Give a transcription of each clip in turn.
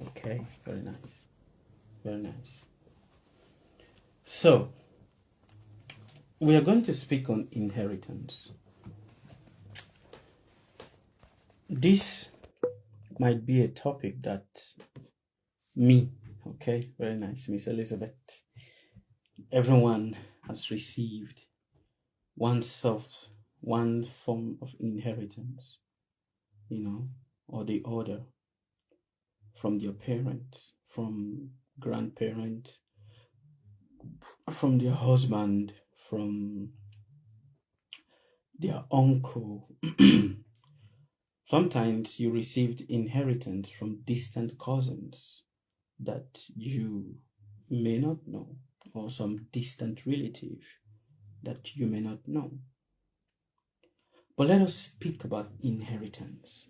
Okay, very nice. Very nice. So, we are going to speak on inheritance. This might be a topic that okay, very nice, Miss Elizabeth. Everyone has received one form of inheritance, or the other from their parents, from grandparents, from their husband, from their uncle. Sometimes you received inheritance from distant cousins that you may not know, or some distant relative that you may not know. But let us speak about inheritance.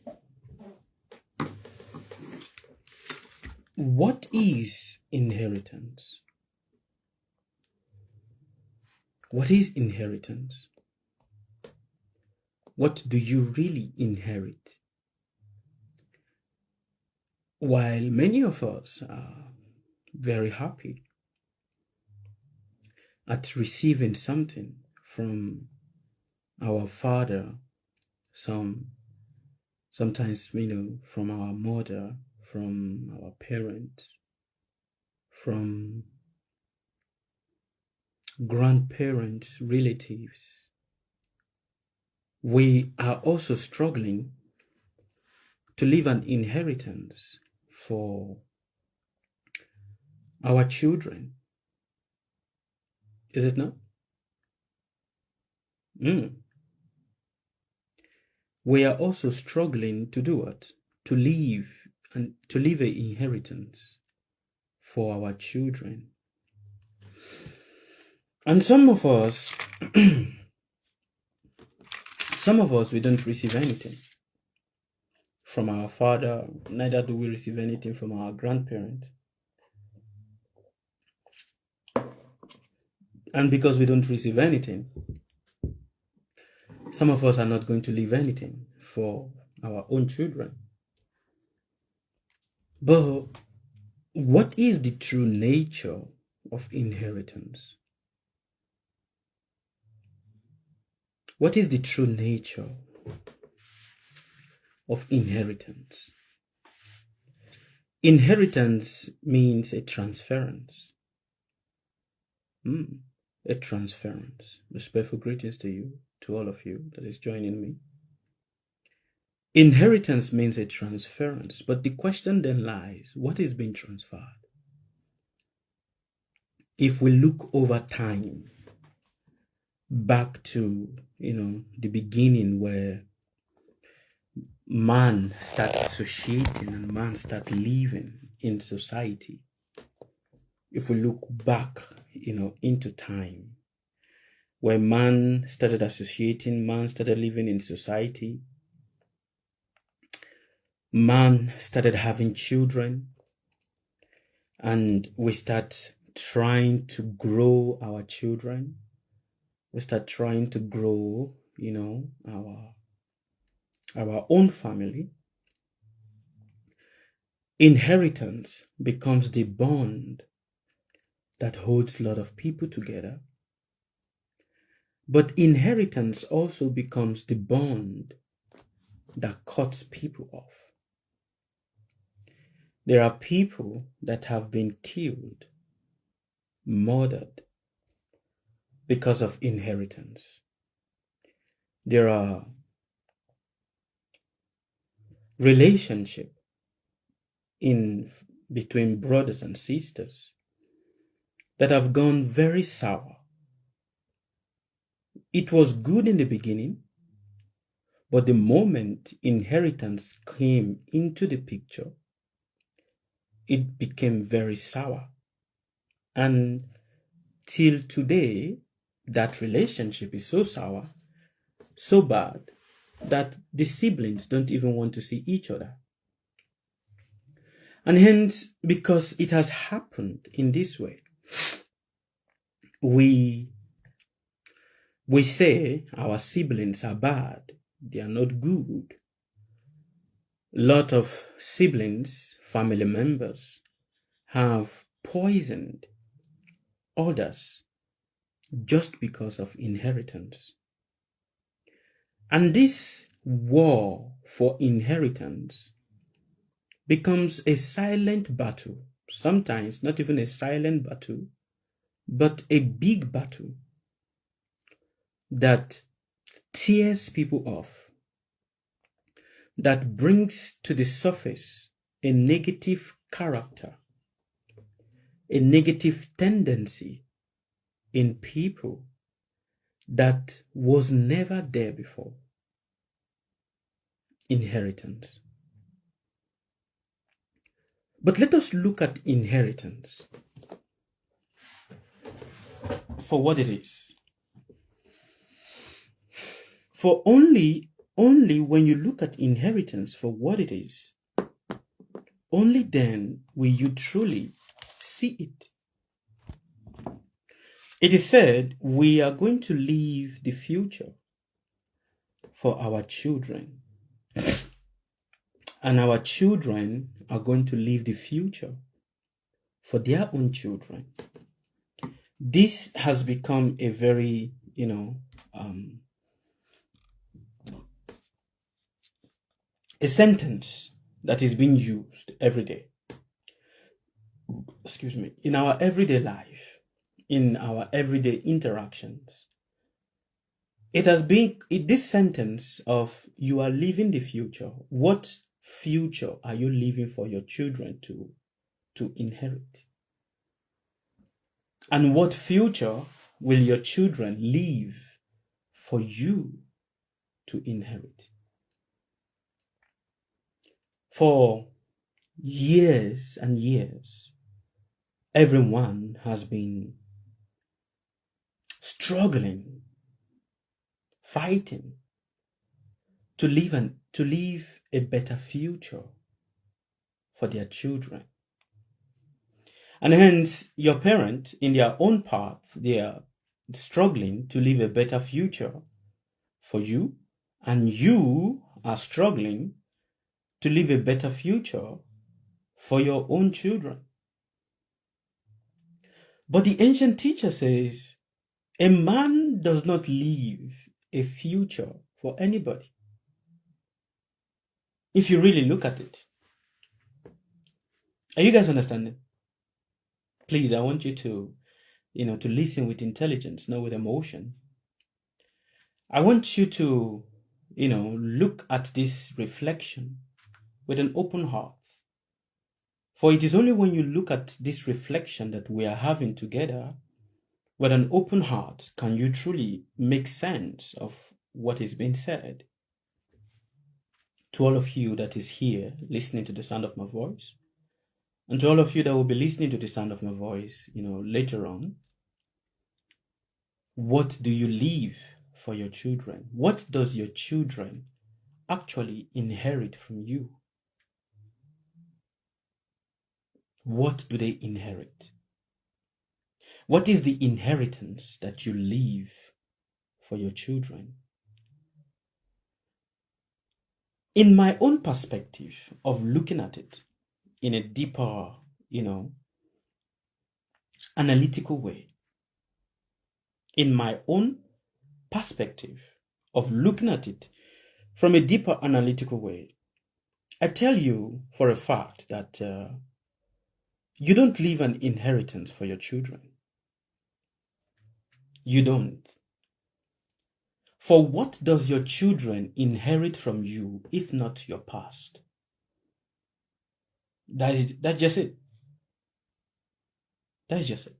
What is inheritance? What is inheritance? What do you really inherit? While many of us are very happy at receiving something from our father, sometimes from our mother, from our parents, from grandparents, relatives, we are also struggling to leave an inheritance for our children. Is it not? We are also struggling to do what? To leave an inheritance for our children. And some of us, we don't receive anything from our father, neither do we receive anything from our grandparents. And because we don't receive anything, some of us are not going to leave anything for our own children. But what is the true nature of inheritance? What is the true nature of inheritance? Inheritance means a transference. A transference. Respectful greetings to you, to all of you that is joining me. Inheritance means a transference, but the question then lies, what is being transferred? If we look over time, back to, the beginning where man started associating and man started living in society. If we look back, into time, where man started associating, man started living in society, man started having children, and we start trying to grow our children. We start trying to grow, our own family. Inheritance becomes the bond that holds a lot of people together. But inheritance also becomes the bond that cuts people off. There are people that have been killed, murdered because of inheritance. There are relationships between brothers and sisters that have gone very sour. It was good in the beginning, but the moment inheritance came into the picture, it became very sour. And till today, that relationship is so sour, so bad, that the siblings don't even want to see each other. And hence, because it has happened in this way, we say our siblings are bad, they are not good. lot of siblings, family members have poisoned others just because of inheritance. And this war for inheritance becomes a silent battle, sometimes not even a silent battle, but a big battle that tears people off, that brings to the surface a negative character, a negative tendency in people that was never there before. Inheritance. But let us look at inheritance for what it is. For only when you look at inheritance for what it is, only then will you truly see it. It is said we are going to leave the future for our children, and our children are going to leave the future for their own children. This has become a very, a sentence that is being used every day. Excuse me. In our everyday life, in our everyday interactions, it has been this sentence of you are leaving the future. What future are you leaving for your children to inherit? And what future will your children leave for you to inherit? For years and years, everyone has been struggling, fighting to live a better future for their children. And hence, your parents, in their own path, they are struggling to live a better future for you, and you are struggling to live a better future for your own children. But the ancient teacher says, a man does not leave a future for anybody. If you really look at it. Are you guys understanding? Please, I want you to listen with intelligence, not with emotion. I want you to, look at this reflection with an open heart. For it is only when you look at this reflection that we are having together with an open heart can you truly make sense of what is being said. To all of you that is here listening to the sound of my voice, and to all of you that will be listening to the sound of my voice, later on, what do you leave for your children? What does your children actually inherit from you? What do they inherit? What is the inheritance that you leave for your children? In my own perspective of looking at it in a deeper, analytical way, in my own perspective of looking at it from a deeper analytical way, I tell you for a fact that you don't leave an inheritance for your children. You don't. For what does your children inherit from you if not your past? That's just it. That's just it.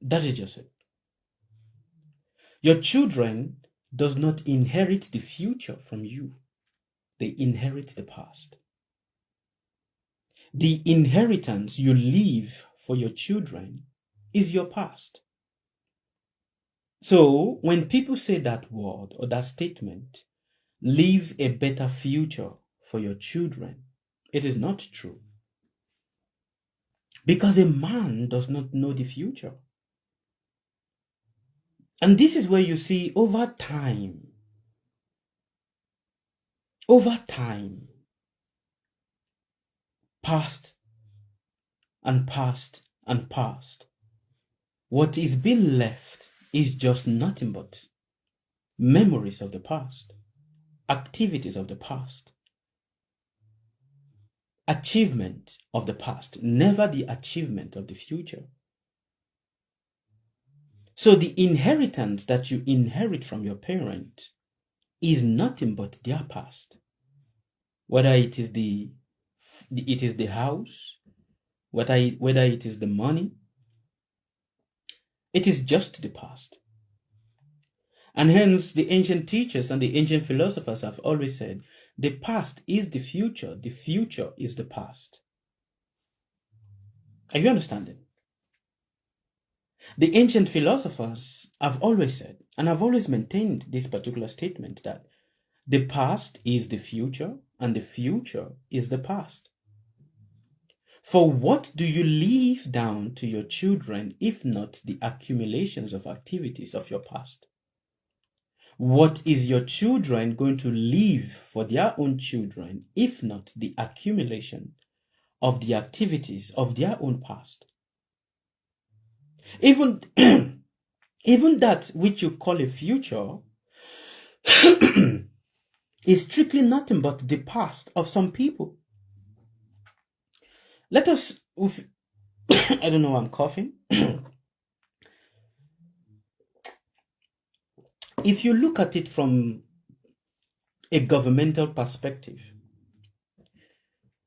That is just it. Your children does not inherit the future from you. They inherit the past. The inheritance you leave for your children is your past. So when people say that word or that statement, leave a better future for your children, it is not true. Because a man does not know the future. And this is where you see over time, over time, past and past and past, what is being left is just nothing but memories of the past, activities of the past, achievement of the past, never the achievement of the future. So the inheritance that you inherit from your parent is nothing but their past. Whether it is the house, whether it is the money, it is just the past. And hence the ancient teachers and the ancient philosophers have always said, the past is the future is the past. Are you understanding? The ancient philosophers have always said, and have always maintained this particular statement, that the past is the future and the future is the past. For what do you leave down to your children if not the accumulations of activities of your past? What is your children going to leave for their own children if not the accumulation of the activities of their own past? Even that which you call a future is strictly nothing but the past of some people. Let us, I don't know why I'm coughing. If you look at it from a governmental perspective,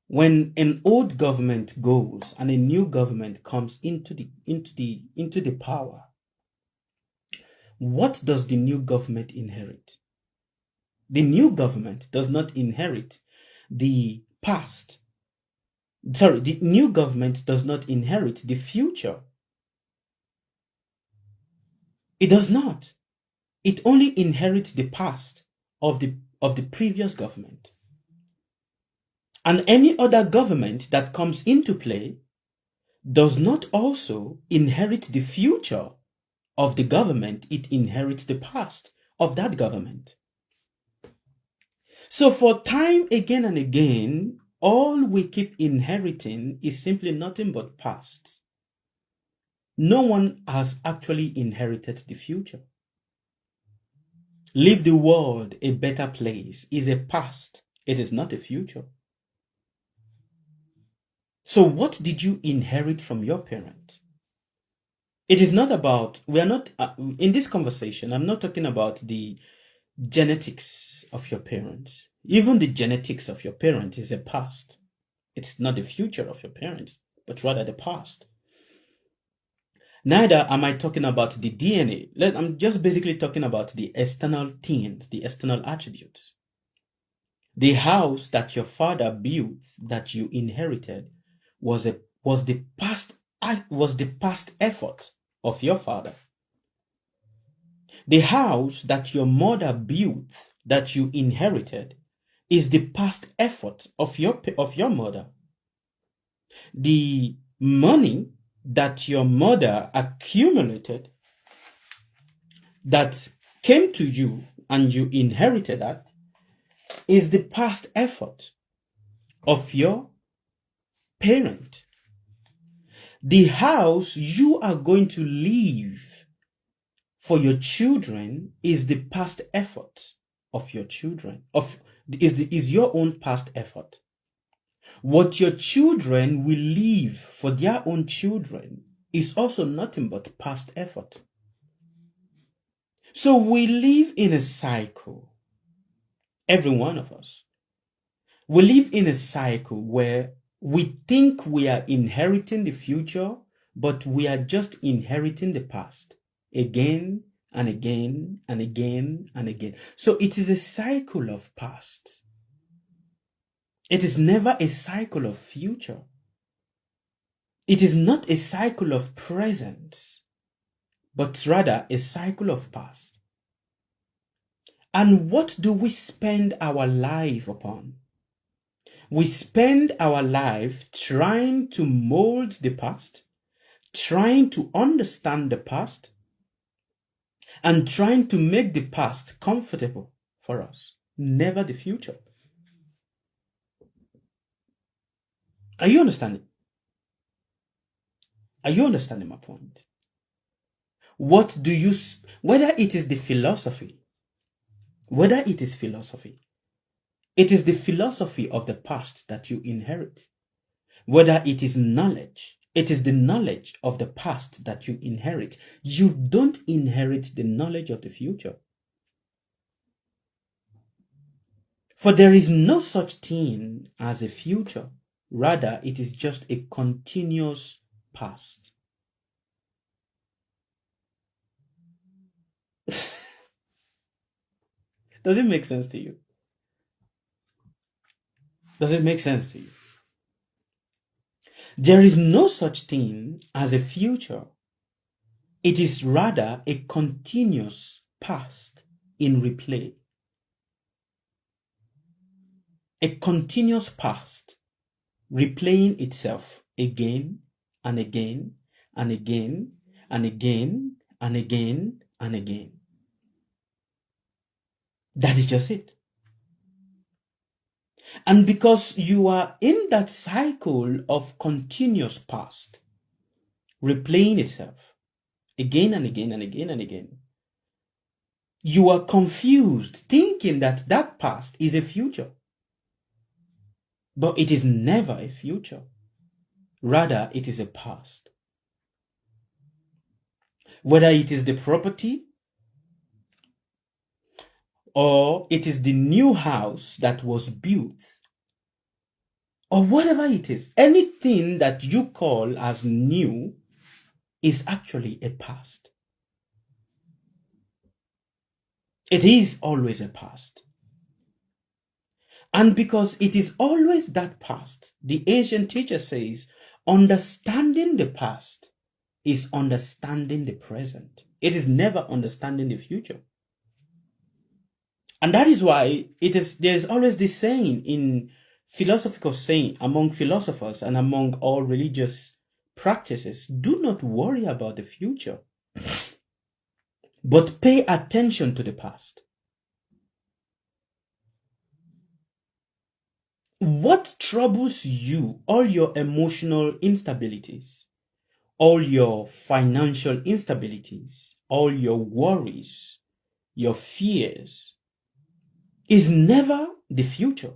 when an old government goes and a new government comes into the power, what does the new government inherit? The new government does not inherit the past. Sorry, the new government does not inherit the future. It does not. It only inherits the past of the previous government. And any other government that comes into play does not also inherit the future of the government. It inherits the past of that government. So for time again and again, all we keep inheriting is simply nothing but past. No one has actually inherited the future. Leave the world a better place is a past. It is not a future. So what did you inherit from your parent? It is not about, we are not, in this conversation, I'm not talking about the genetics of your parents. Even the genetics of your parents is a past. It's not the future of your parents, but rather the past. Neither am I talking about the DNA. I'm just basically talking about the external things, the external attributes. The house that your father built, that you inherited, was the past effort of your father. The house that your mother built, that you inherited, is the past effort of your mother. The money that your mother accumulated, that came to you and you inherited that, is the past effort of your parent. The house you are going to leave for your children is the past effort of your children, is your own past effort. What your children will leave for their own children is also nothing but past effort. So we live in a cycle, every one of us. We live in a cycle where we think we are inheriting the future, but we are just inheriting the past again and again and again and again. So it is a cycle of past. It is never a cycle of future. It is not a cycle of present, but rather a cycle of past. And what do we spend our life upon? We spend our life trying to mold the past, trying to understand the past, and trying to make the past comfortable for us, never the future. Are you understanding? Are you understanding my point? What do you, whether it is the philosophy, whether it is philosophy, it is the philosophy of the past that you inherit. Whether it is knowledge, it is the knowledge of the past that you inherit. You don't inherit the knowledge of the future. For there is no such thing as a future. Rather, it is just a continuous past. Does it make sense to you? Does it make sense to you? There is no such thing as a future. It is rather a continuous past in replay. A continuous past replaying itself again and again and again and again and again and again. That is just it. And because you are in that cycle of continuous past, replaying itself again and again and again and again, you are confused, thinking that that past is a future. But it is never a future. Rather, it is a past. Whether it is the property or it is the new house that was built, or whatever it is, anything that you call as new is actually a past. It is always a past. And because it is always that past, the ancient teacher says, understanding the past is understanding the present. It is never understanding the future. And that is why there's always this saying in philosophical saying among philosophers and among all religious practices, do not worry about the future, but pay attention to the past. What troubles you, all your emotional instabilities, all your financial instabilities, all your worries, your fears, is never the future.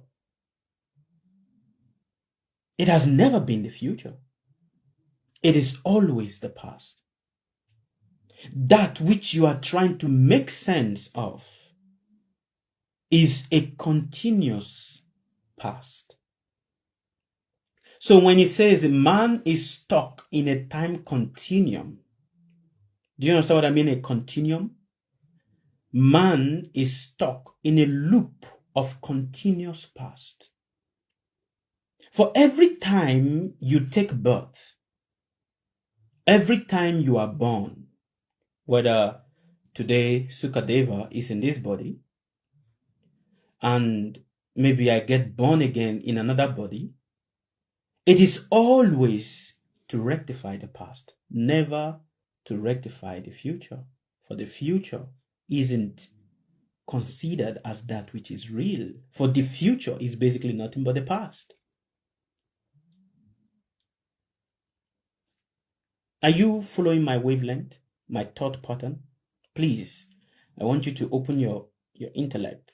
It has never been the future. It is always the past. That which you are trying to make sense of is a continuous past. So when it says man is stuck in a time continuum, do you understand what I mean? A continuum? Man is stuck in a loop of continuous past. For every time you take birth, every time you are born, whether today Sukadeva is in this body, and maybe I get born again in another body, it is always to rectify the past, never to rectify the future. For the future isn't considered as that which is real. For the future is basically nothing but the past. Are you following my wavelength, my thought pattern? Please, I want you to open your intellect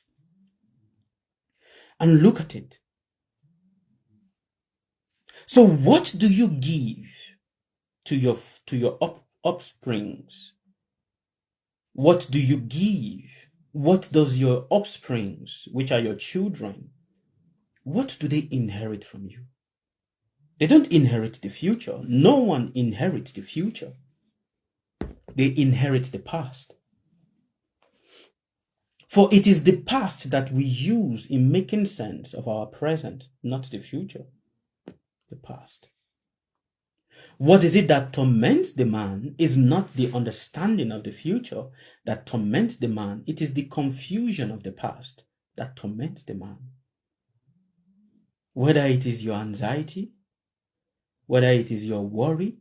and look at it. So what do you give to your offsprings? What do you give? What does your offsprings, which are your children, what do they inherit from you? They don't inherit the future. No one inherits the future. They inherit the past. For it is the past that we use in making sense of our present, not the future. The past. What is it that torments the man is not the understanding of the future that torments the man. It is the confusion of the past that torments the man. Whether it is your anxiety, whether it is your worry,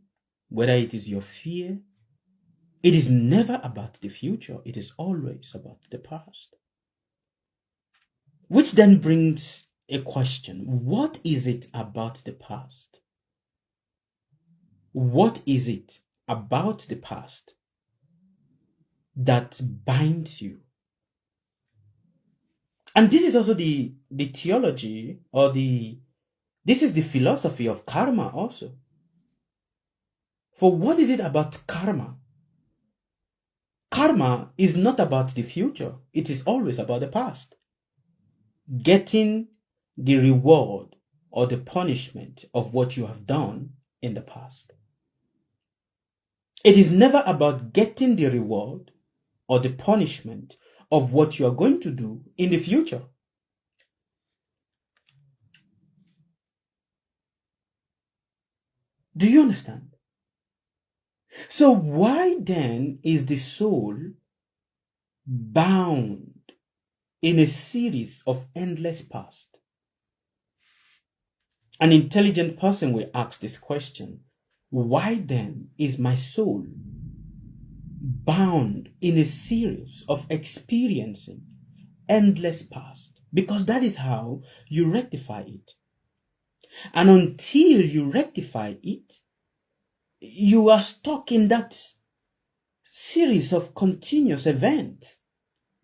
whether it is your fear, it is never about the future. It is always about the past. Which then brings a question. What is it about the past? What is it about the past that binds you? And this is also the theology, or this is the philosophy of karma also. For what is it about karma? Karma is not about the future. It is always about the past. Getting the reward or the punishment of what you have done in the past. It is never about getting the reward or the punishment of what you are going to do in the future. Do you understand? So why then is the soul bound in a series of endless past? An intelligent person will ask this question. Why then is my soul bound in a series of experiencing endless past? Because that is how you rectify it. And until you rectify it, you are stuck in that series of continuous events,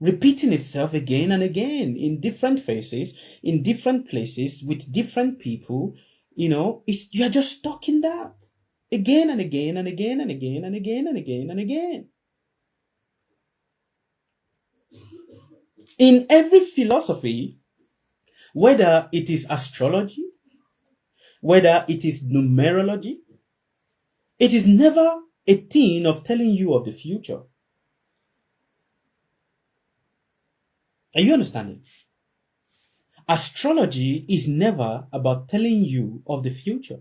repeating itself again and again in different phases, in different places, with different people. You're just stuck in that again and again and again and again and again and again and again. In every philosophy, whether it is astrology, whether it is numerology, it is never a thing of telling you of the future. Are you understanding? Astrology is never about telling you of the future.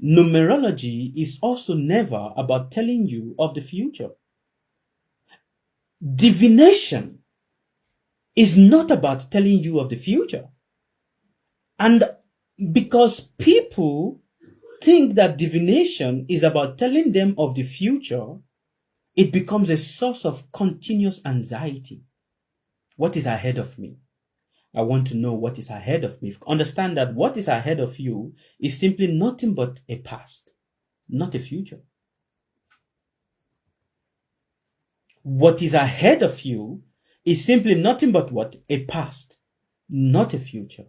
Numerology is also never about telling you of the future. Divination is not about telling you of the future. And because people think that divination is about telling them of the future, it becomes a source of continuous anxiety. What is ahead of me? I want to know what is ahead of me. Understand that what is ahead of you is simply nothing but a past, not a future. What is ahead of you is simply nothing but what? A past, not a future.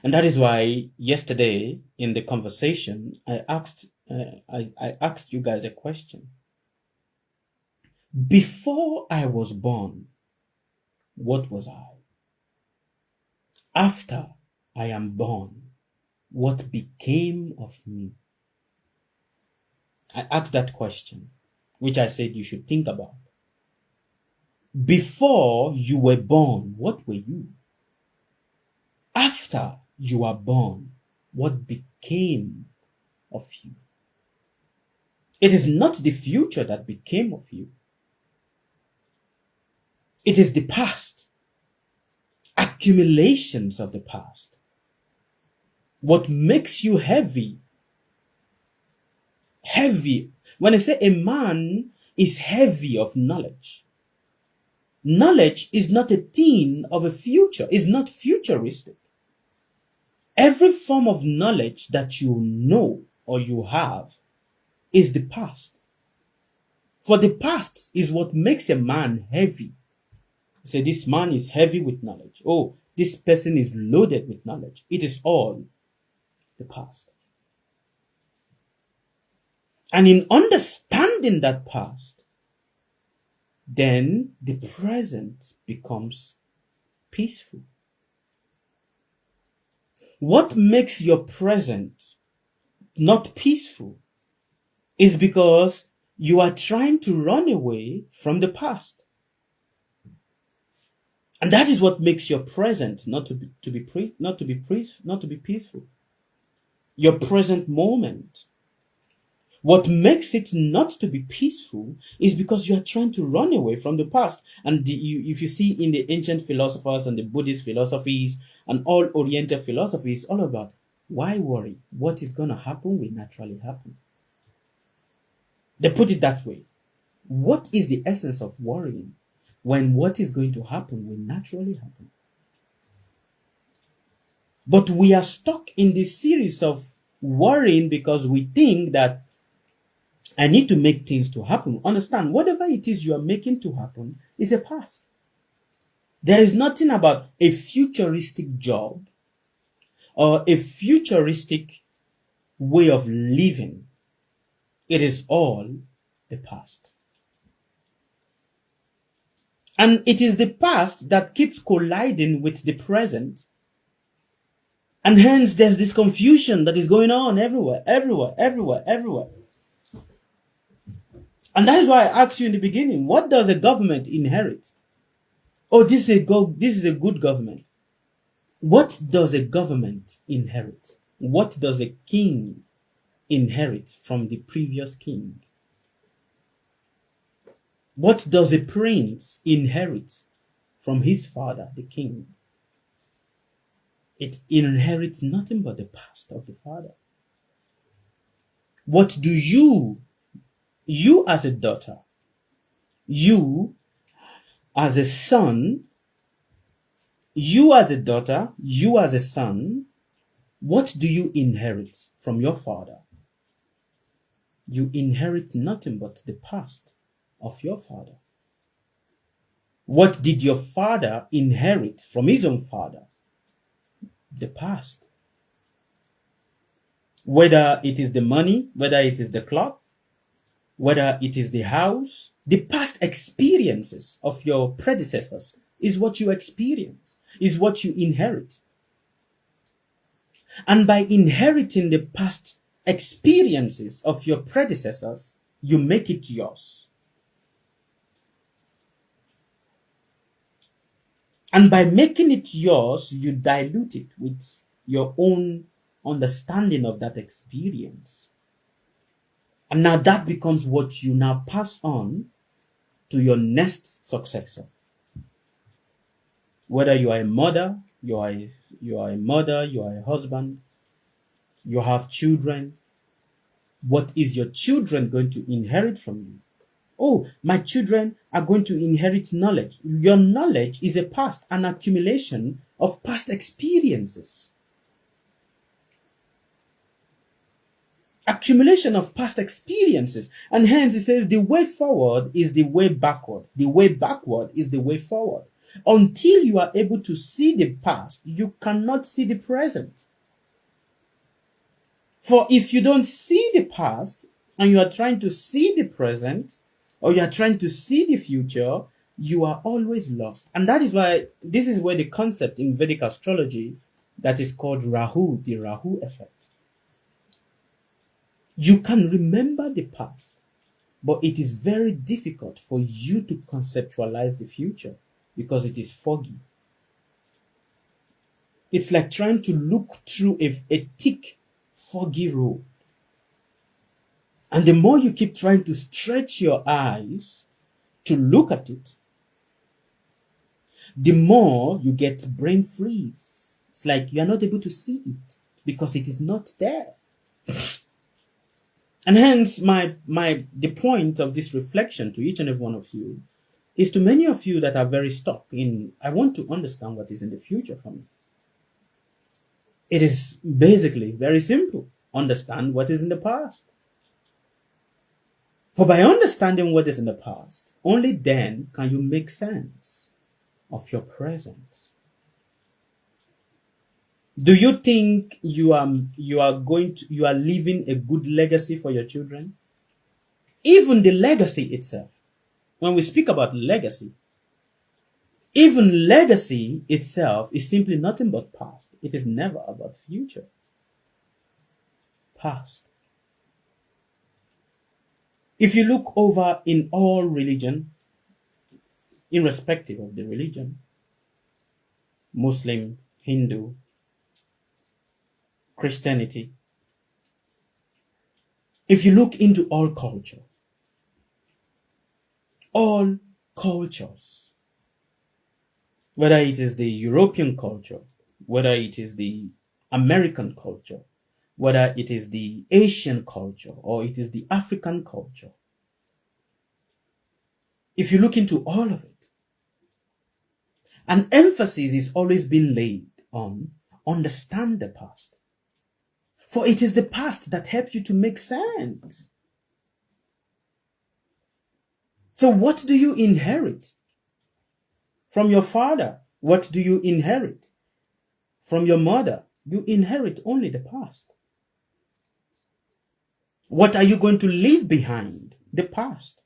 And that is why yesterday in the conversation, I asked you guys a question. Before I was born, what was I? After I am born, what became of me? I asked that question, which I said you should think about. Before you were born, what were you? After you are born, what became of you? It is not the future that became of you. It is the past. Accumulations of the past. What makes you heavy? Heavy. When I say a man is heavy of knowledge, knowledge is not a thing of a future, is not futuristic. Every form of knowledge that you know or you have is the past. For the past is what makes a man heavy. Say, this man is heavy with knowledge. Oh, this person is loaded with knowledge. It is all the past. And in understanding that past, then the present becomes peaceful. What makes your present not peaceful is because you are trying to run away from the past. And that is what makes your present not to be peaceful. Your present moment. What makes it not to be peaceful is because you are trying to run away from the past. And if you see in the ancient philosophers and the Buddhist philosophies and all Oriental philosophies, it's all about why worry? What is going to happen will naturally happen. They put it that way. What is the essence of worrying when what is going to happen will naturally happen? But we are stuck in this series of worrying because we think that I need to make things to happen. Understand, whatever it is you are making to happen is a past. There is nothing about a futuristic job or a futuristic way of living. It is all the past. And it is the past that keeps colliding with the present. And hence there's this confusion that is going on everywhere. And that is why I asked you in the beginning, what does a government inherit? Oh, this is a good government. What does a government inherit? What does a king inherit from the previous king? What does a prince inherit from his father, the king? It inherits nothing but the past of the father. What do you as a daughter, you as a son, you as a daughter, you as a son, what do you inherit from your father? You inherit nothing but the past of your father. What did your father inherit from his own father? The past. Whether it is the money, whether it is the cloth, whether it is the house, the past experiences of your predecessors is what you experience, is what you inherit. And by inheriting the past experiences of your predecessors, you make it yours. And by making it yours, you dilute it with your own understanding of that experience. And now that becomes what you now pass on to your next successor. Whether you are a mother, you are a husband, you have children. What is your children going to inherit from you? Oh, my children are going to inherit knowledge. Your knowledge is a past, an accumulation of past experiences. Accumulation of past experiences. And hence it says the way forward is the way backward. The way backward is the way forward. Until you are able to see the past, you cannot see the present. For if you don't see the past and you are trying to see the present, or you are trying to see the future, you are always lost. And that is why this is where the concept in Vedic astrology that is called Rahu, the Rahu effect. You can remember the past, but it is very difficult for you to conceptualize the future because it is foggy. It's like trying to look through a thick, foggy road. And the more you keep trying to stretch your eyes to look at it, the more you get brain freeze. It's like you are not able to see it because it is not there. And hence the point of this reflection to each and every one of you is to many of you that are very stuck in, I want to understand what is in the future for me. It is basically very simple. Understand what is in the past. For by understanding what is in the past, only then can you make sense of your present. Do you think you are leaving a good legacy for your children? Even the legacy itself, when we speak about legacy, even legacy itself is simply nothing but past. It is never about future. Past. If you look over in all religion, irrespective of the religion, Muslim, Hindu, Christianity, if you look into all cultures, whether it is the European culture, whether it is the American culture, whether it is the Asian culture, or it is the African culture, if you look into all of it, an emphasis is always being laid on understand the past. For it is the past that helps you to make sense. So what do you inherit from your father? What do you inherit from your mother? You inherit only the past. What are you going to leave behind? The past.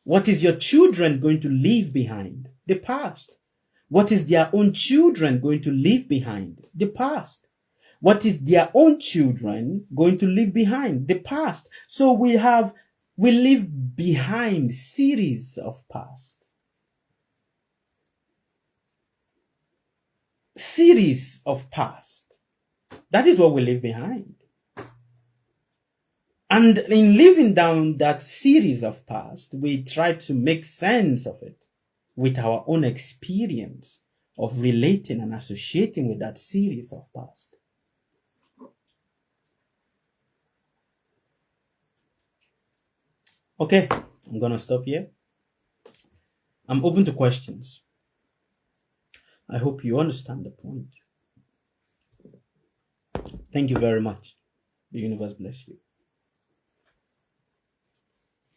What is your children going to leave behind? The past. What is their own children going to leave behind? The past. What is their own children going to leave behind? The past. So we leave behind series of past. Series of past. That is what we leave behind. And in living down that series of past, we try to make sense of it with our own experience of relating and associating with that series of past. Okay, I'm going to stop here. I'm open to questions. I hope you understand the point. Thank you very much. The universe bless you.